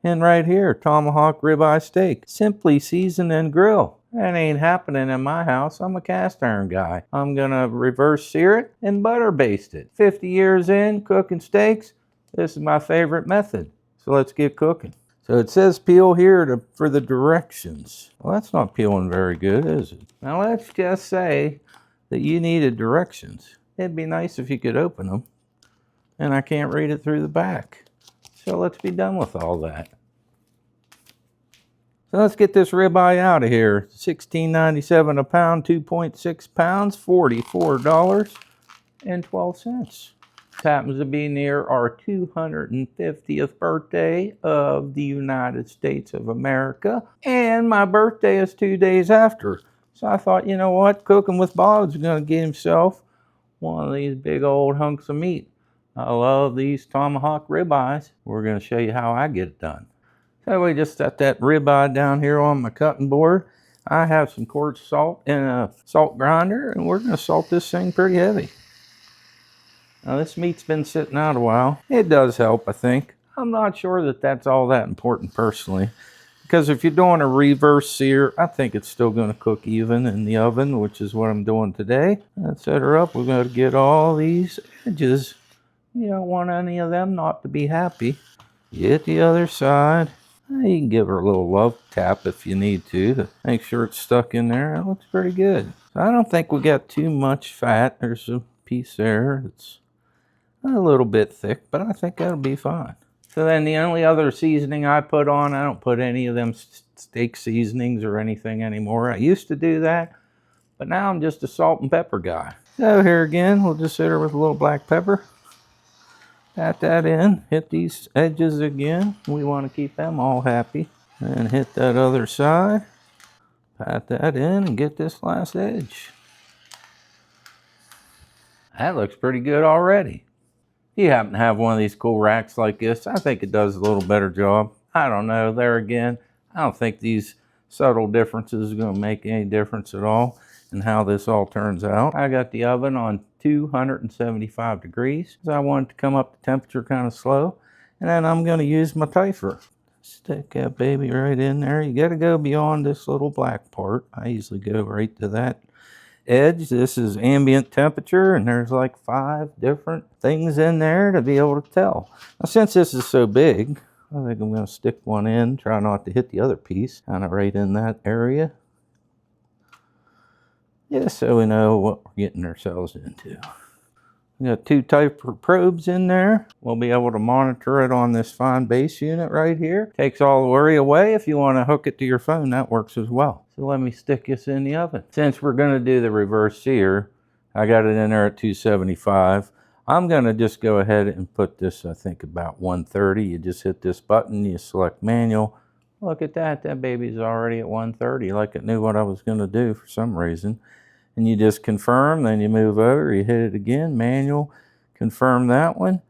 And right here, Tomahawk ribeye steak. Simply season and grill. That ain't happening in my house. I'm a cast iron guy. I'm gonna reverse sear it and butter baste it. 50 years in cooking steaks, this is my favorite method. So let's get cooking. So it says peel here for the directions. Well, that's not peeling very good, is it? Now let's just say that you needed directions. It'd be nice if you could open them, and I can't read it through the back. So let's be done with all that. So let's get this ribeye out of here. $16.97 a pound, 2.6 pounds, $44.12. Happens to be near our 250th birthday of the United States of America, and my birthday is 2 days after. So I thought, you know what, Cooking with Bob's going to get himself one of these big old hunks of meat. I love these tomahawk ribeyes. We're going to show you how I get it done. So we just set that ribeye down here on my cutting board. I have some coarse salt in a salt grinder, and we're going to salt this thing pretty heavy. Now this meat's been sitting out a while. It does help, I think. I'm not sure that that's all that important personally, because if you're doing a reverse sear, I think it's still going to cook even in the oven, which is what I'm doing today. Let's set her up. We're going to get all these edges. You don't want any of them not to be happy. Get the other side. You can give her a little love tap if you need to make sure it's stuck in there. It looks pretty good. I don't think we got too much fat. There's a piece there that's a little bit thick, but I think that'll be fine. So then the only other seasoning I put on, I don't put any of them steak seasonings or anything anymore. I used to do that, but now I'm just a salt and pepper guy. So here again, we'll just hit her with a little black pepper. Pat that in, hit these edges again. We want to keep them all happy. And hit that other side. Pat that in and get this last edge. That looks pretty good already. If you happen to have one of these cool racks like this, I think it does a little better job. I don't know, there again, I don't think these subtle differences are going to make any difference at all in how this all turns out. I got the oven on 275 degrees. So I want it to come up to temperature kind of slow. And then I'm going to use my Typhur. Stick that baby right in there. You got to go beyond this little black part. I usually go right to that edge. This is ambient temperature, and there's like 5 different things in there to be able to tell. Now, since this is so big, I think I'm going to stick one in, try not to hit the other piece, kind of right in that area. Just so we know what we're getting ourselves into. We got 2 Typhur probes in there. We'll be able to monitor it on this fine base unit right here. Takes all the worry away. If you want to hook it to your phone, that works as well. So let me stick this in the oven. Since we're going to do the reverse sear, I got it in there at 275. I'm going to just go ahead and put this, I think, about 130. You just hit this button, you select manual. Look at that, that baby's already at 130, like it knew what I was going to do for some reason. And you just confirm, then you move over, you hit it again, manual, confirm that one,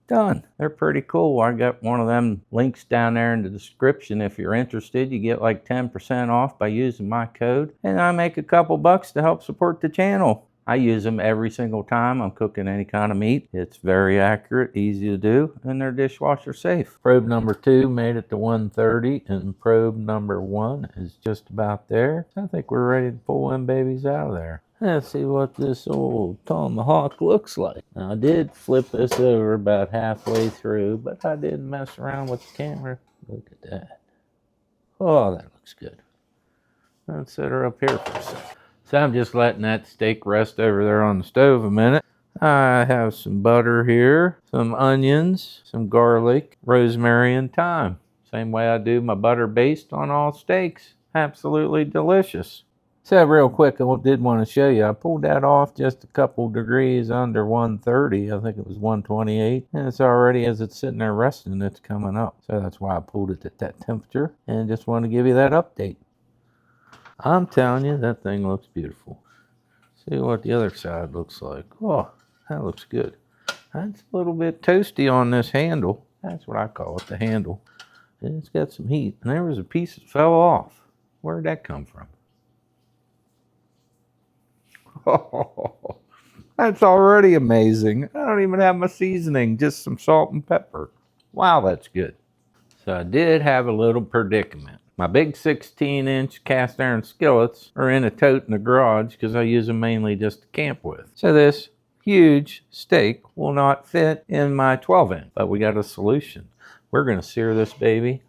done. They're pretty cool. I got one of them links down there in the description. If you're interested, you get like 10% off by using my code. And I make a couple bucks to help support the channel. I use them every single time I'm cooking any kind of meat. It's very accurate, easy to do, and they're dishwasher safe. Probe number 2 made it to 130, and probe number 1 is just about there. I think we're ready to pull them babies out of there. Let's see what this old tomahawk looks like. Now, I did flip this over about halfway through, but I didn't mess around with the camera. Look at that. Oh, that looks good. Let's set her up here for a second. So I'm just letting that steak rest over there on the stove a minute. I have some butter here, some onions, some garlic, rosemary, and thyme. Same way I do my butter based on all steaks. Absolutely delicious. So real quick, I did want to show you, I pulled that off just a couple degrees under 130. I think it was 128. And it's already, as it's sitting there resting, it's coming up. So that's why I pulled it at that temperature. And just want to give you that update. I'm telling you, that thing looks beautiful. See what the other side looks like. Oh, that looks good. That's a little bit toasty on this handle. That's what I call it, the handle. And it's got some heat. And there was a piece that fell off. Where'd that come from? Oh, that's already amazing. I don't even have my seasoning, just some salt and pepper. Wow, that's good. So I did have a little predicament. My big 16-inch cast iron skillets are in a tote in the garage because I use them mainly just to camp with. So this huge steak will not fit in my 12-inch, but we got a solution. We're going to sear this baby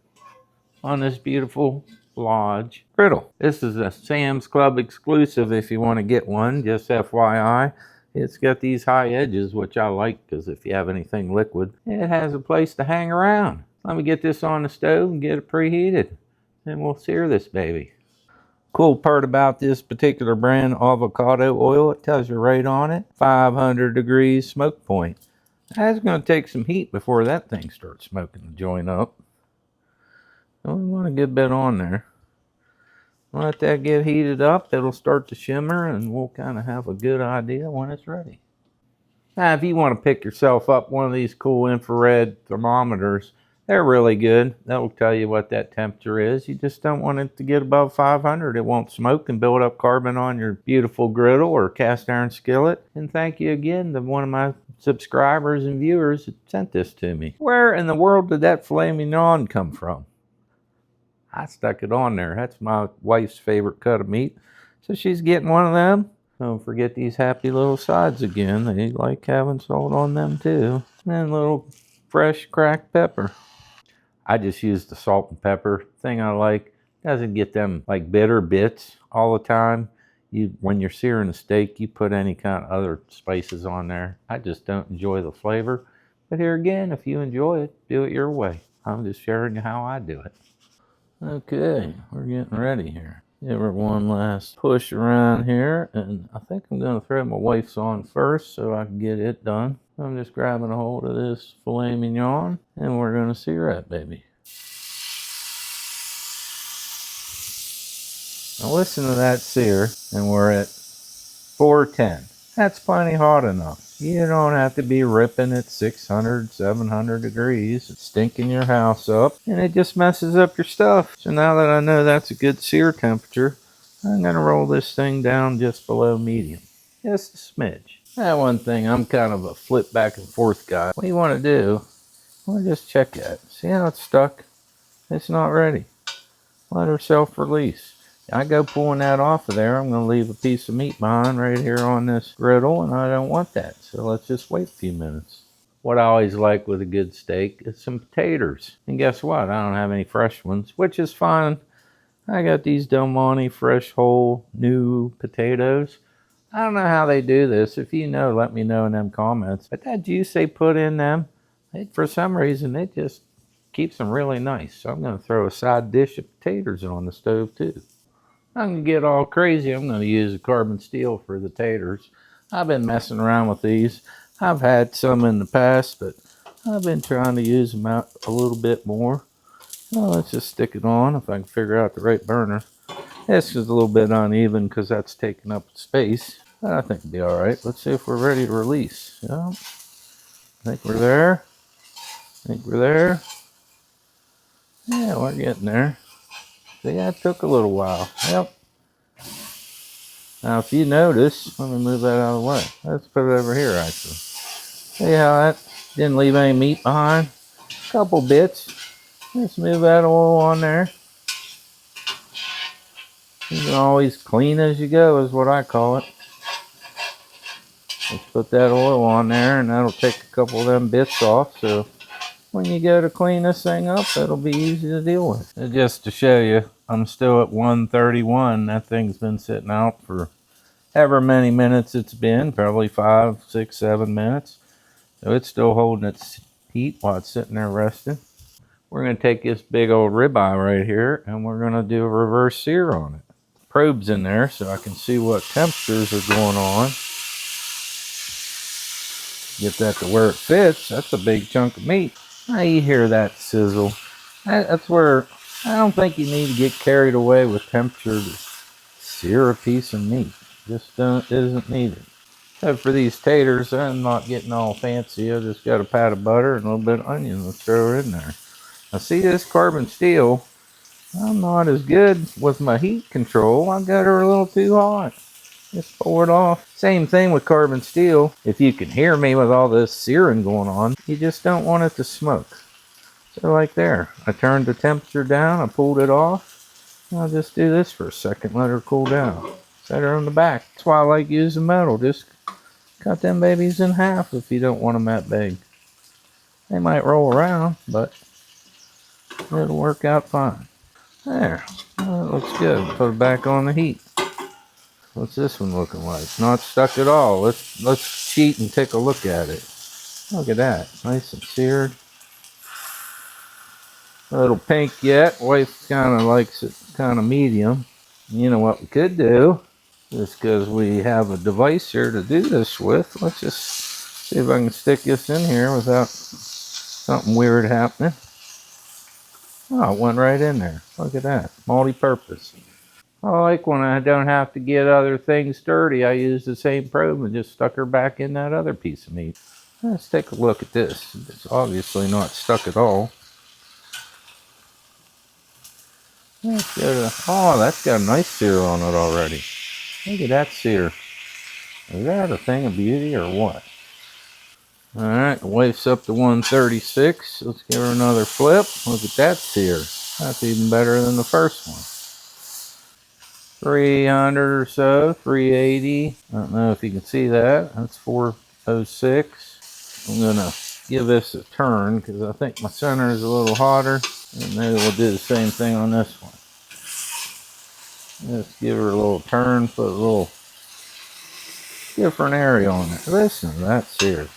on this beautiful Lodge griddle. This is a Sam's Club exclusive if you want to get one, just FYI. It's got these high edges, which I like because if you have anything liquid, it has a place to hang around. Let me get this on the stove and get it preheated, and we'll sear this baby. Cool part about this particular brand, avocado oil, it tells you right on it, 500 degrees smoke point. That's going to take some heat before that thing starts smoking the joint up. So we want a good bit on there. Let that get heated up, it'll start to shimmer, and we'll kind of have a good idea when it's ready. Now, if you want to pick yourself up one of these cool infrared thermometers, they're really good. That will tell you what that temperature is. You just don't want it to get above 500. It won't smoke and build up carbon on your beautiful griddle or cast iron skillet. And thank you again to one of my subscribers and viewers that sent this to me. Where in the world did that filet mignon come from? I stuck it on there. That's my wife's favorite cut of meat. So she's getting one of them. Don't forget these happy little sides again. They like having salt on them too. And a little fresh cracked pepper. I just use the salt and pepper. Thing I like, doesn't get them like bitter bits all the time. When you're searing a steak, you put any kind of other spices on there. I just don't enjoy the flavor. But here again, if you enjoy it, do it your way. I'm just sharing how I do it. Okay, we're getting ready here. Give her one last push around here, and I think I'm going to throw my wife's on first so I can get it done. I'm just grabbing a hold of this filet mignon, and we're going to sear that baby. Now listen to that sear, and we're at 410. That's plenty hot enough. You don't have to be ripping at 600, 700 degrees, stinking your house up, and it just messes up your stuff. So now that I know that's a good sear temperature, I'm going to roll this thing down just below medium. Just a smidge. Now one thing, I'm kind of a flip back and forth guy. What you want to do, well, just check that. See how it's stuck? It's not ready. Let her self-release. I go pulling that off of there, I'm going to leave a piece of meat behind right here on this griddle, and I don't want that. So let's just wait a few minutes. What I always like with a good steak is some potatoes. And guess what? I don't have any fresh ones, which is fine. I got these Del Monte fresh whole new potatoes. I don't know how they do this. If you know, let me know in them comments. But that juice they put in them, for some reason, it just keeps them really nice. So I'm going to throw a side dish of potatoes on the stove too. I'm going to get all crazy. I'm going to use a carbon steel for the taters. I've been messing around with these. I've had some in the past, but I've been trying to use them out a little bit more. Well, let's just stick it on if I can figure out the right burner. This is a little bit uneven because that's taking up space, but I think it'll be all right. Let's see if we're ready to release. Yeah, I think we're there. I think we're there. Yeah, we're getting there. See, that took a little while. Yep. Now, if you notice, let me move that out of the way. Let's put it over here, actually. See how that didn't leave any meat behind? A couple bits. Let's move that oil on there. You can always clean as you go, is what I call it. Let's put that oil on there, and that'll take a couple of them bits off. So when you go to clean this thing up, it'll be easy to deal with. And just to show you, I'm still at 131. That thing's been sitting out for however many minutes it's been, probably 5, 6, 7 minutes. So it's still holding its heat while it's sitting there resting. We're going to take this big old ribeye right here, and we're going to do a reverse sear on it. Probes in there so I can see what temperatures are going on. Get that to where it fits. That's a big chunk of meat. Now you hear that sizzle. That's where I don't think you need to get carried away with temperature to sear a piece of meat. Just isn't needed. So for these taters, I'm not getting all fancy. I just got a pat of butter and a little bit of onion. Let's throw her in there. Now see this carbon steel, I'm not as good with my heat control. I got her a little too hot. Just pour it off. Same thing with carbon steel. If you can hear me with all this searing going on, you just don't want it to smoke. So like there, I turned the temperature down, I pulled it off. I'll just do this for a second, let her cool down. Set her on the back. That's why I like using metal. Just cut them babies in half if you don't want them that big. They might roll around, but it'll work out fine. There, well, that looks good. Put it back on the heat. What's this one looking like? Not stuck at all. Let's cheat and take a look at it. Look at that, nice and seared. A little pink yet. Wife kind of likes it kind of medium. You know what we could do? Just because we have a device here to do this with. Let's just see if I can stick this in here without something weird happening. Oh, it went right in there. Look at that. Multi-purpose. I like when I don't have to get other things dirty. I use the same probe and just stuck her back in that other piece of meat. Let's take a look at this. It's obviously not stuck at all. Oh, that's got a nice sear on it already. Look at that sear. Is that a thing of beauty or what? Alright, the wife's up to 136. Let's give her another flip. Look at that sear. That's even better than the first one. 300 or so, 380. I don't know if you can see that. That's 406. I'm going to give this a turn because I think my center is a little hotter. And maybe we'll do the same thing on this one. Let's give her a little turn, put a little different area on it. Listen to that sear.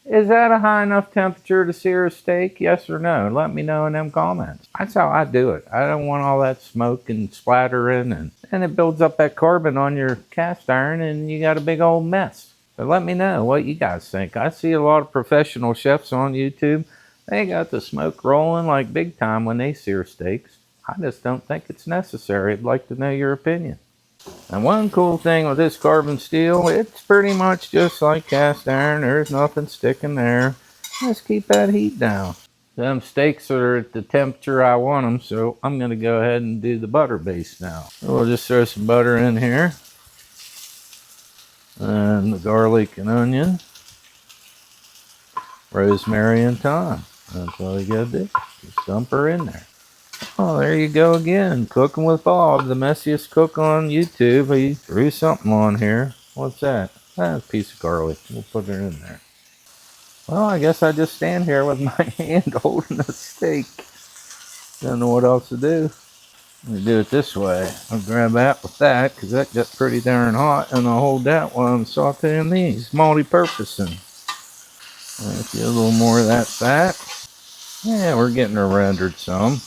Is that a high enough temperature to sear a steak? Yes or no? Let me know in them comments. That's how I do it. I don't want all that smoke and splattering, and it builds up that carbon on your cast iron and you got a big old mess. So let me know what you guys think. I see a lot of professional chefs on YouTube. They got the smoke rolling like big time when they sear steaks. I just don't think it's necessary. I'd like to know your opinion. And one cool thing with this carbon steel, it's pretty much just like cast iron. There's nothing sticking there. Let's keep that heat down. Them steaks are at the temperature I want them, so I'm going to go ahead and do the butter base now. We'll just throw some butter in here. And the garlic and onion. Rosemary and thyme. That's all you got to do. Just dump her in there. Oh, there you go again. Cooking with Bob, the messiest cook on YouTube. He threw something on here. What's that? That's a piece of garlic. We'll put it in there. Well, I guess I just stand here with my hand holding the steak. Don't know what else to do. Let me do it this way. I'll grab that with that because that got pretty darn hot, and I'll hold that while I'm sauteing these. Multi-purposing. Let's get a little more of that fat. Yeah, we're getting her rendered some.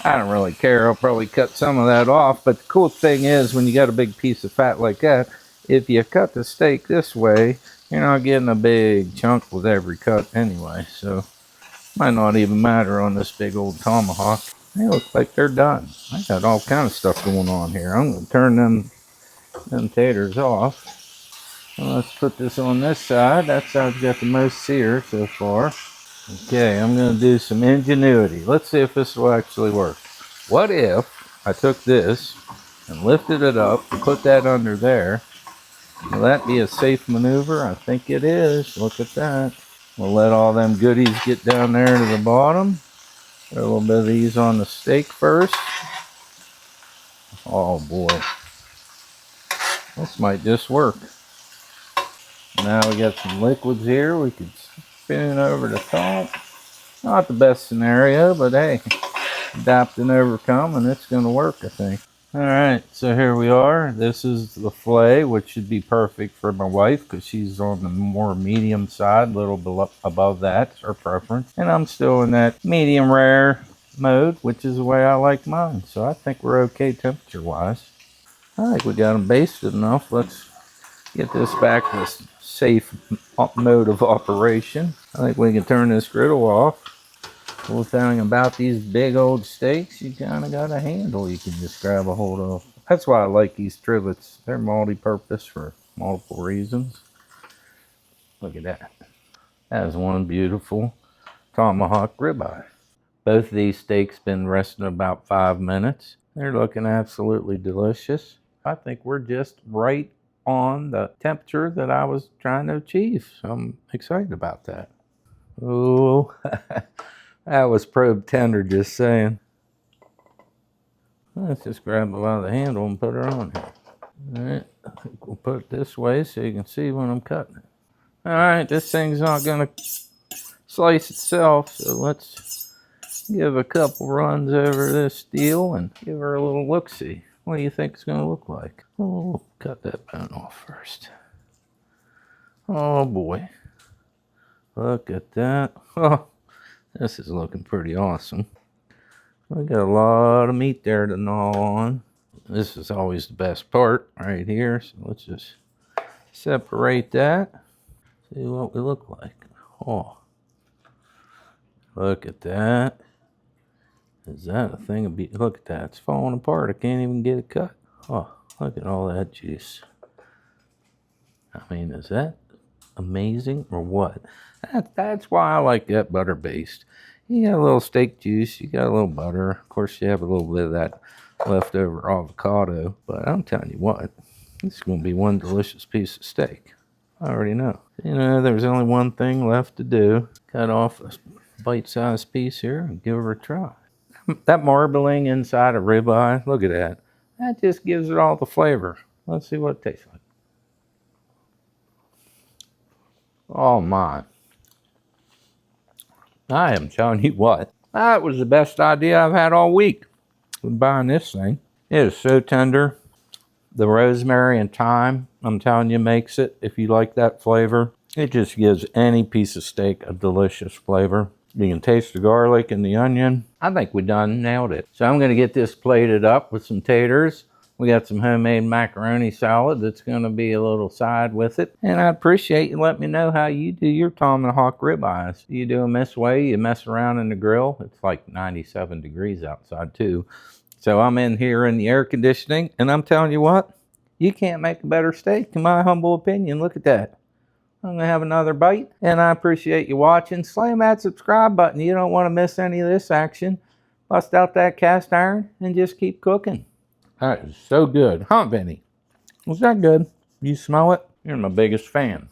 I don't really care. I'll probably cut some of that off. But the cool thing is when you got a big piece of fat like that, if you cut the steak this way, you're not getting a big chunk with every cut anyway. So might not even matter on this big old tomahawk. They look like they're done. I got all kind of stuff going on here. I'm going to turn them taters off. Well, let's put this on this side. That side's got the most sear so far. Okay, I'm going to do some ingenuity. Let's see if this will actually work. What if I took this and lifted it up and put that under there? Will that be a safe maneuver? I think it is. Look at that. We'll let all them goodies get down there to the bottom. Put a little bit of these on the steak first. Oh boy. This might just work. Now we got some liquids here. We could spoon over the top. Not the best scenario, but hey, adapt and overcome, and it's going to work, I think. Alright, so here we are. This is the filet, which should be perfect for my wife because she's on the more medium side, a little below, above that, her preference. And I'm still in that medium rare mode, which is the way I like mine. So I think we're okay temperature-wise. I think we got them basted enough. Let's get this back to safe mode of operation. I think we can turn this griddle off. Cool thing about these big old steaks, you kind of got a handle you can just grab a hold of. That's why I like these trivets. They're multi-purpose for multiple reasons. Look at that. That is one beautiful tomahawk ribeye. Both of these steaks been resting about 5 minutes. They're looking absolutely delicious. I think we're just right on the temperature that I was trying to achieve. So I'm excited about that. Oh, That was probe tender, just saying. Let's just grab it by the handle and put her on here. All right, I think we'll put it this way so you can see when I'm cutting it. All right, this thing's not gonna slice itself, so let's give a couple runs over this steel and give her a little look-see. What do you think it's gonna look like? Oh, cut that bone off first. Oh boy, look at that. Oh, this is looking pretty awesome. We got a lot of meat there to gnaw on. This is always the best part right here. So let's just separate that. See what we look like. Oh, look at that. Is that a thing of beauty? Look at that. It's falling apart. I can't even get it cut. Oh, look at all that juice. I mean, is that amazing or what? That's why I like that butter based. You got a little steak juice, you got a little butter. Of course, you have a little bit of that leftover avocado. But I'm telling you what, this is going to be one delicious piece of steak. I already know. You know, there's only one thing left to do. Cut off a bite-sized piece here and give her a try. That marbling inside of ribeye, look at that. That just gives it all the flavor. Let's see what it tastes like. Oh my. I am telling you what, that was the best idea I've had all week with buying this thing. It is so tender. The rosemary and thyme, I'm telling you, makes it. If you like that flavor, it just gives any piece of steak a delicious flavor. You can taste the garlic and the onion. I think we done nailed it. So I'm going to get this plated up with some taters. We got some homemade macaroni salad that's going to be a little side with it. And I appreciate you letting me know how you do your Tomahawk ribeyes. You do them this way, you mess around in the grill. It's like 97 degrees outside too. So I'm in here in the air conditioning, and I'm telling you what, you can't make a better steak, in my humble opinion. Look at that. I'm going to have another bite, and I appreciate you watching. Slam that subscribe button. You don't want to miss any of this action. Bust out that cast iron and just keep cooking. That is so good. Huh, Benny? Was that good? You smell it? You're my biggest fan.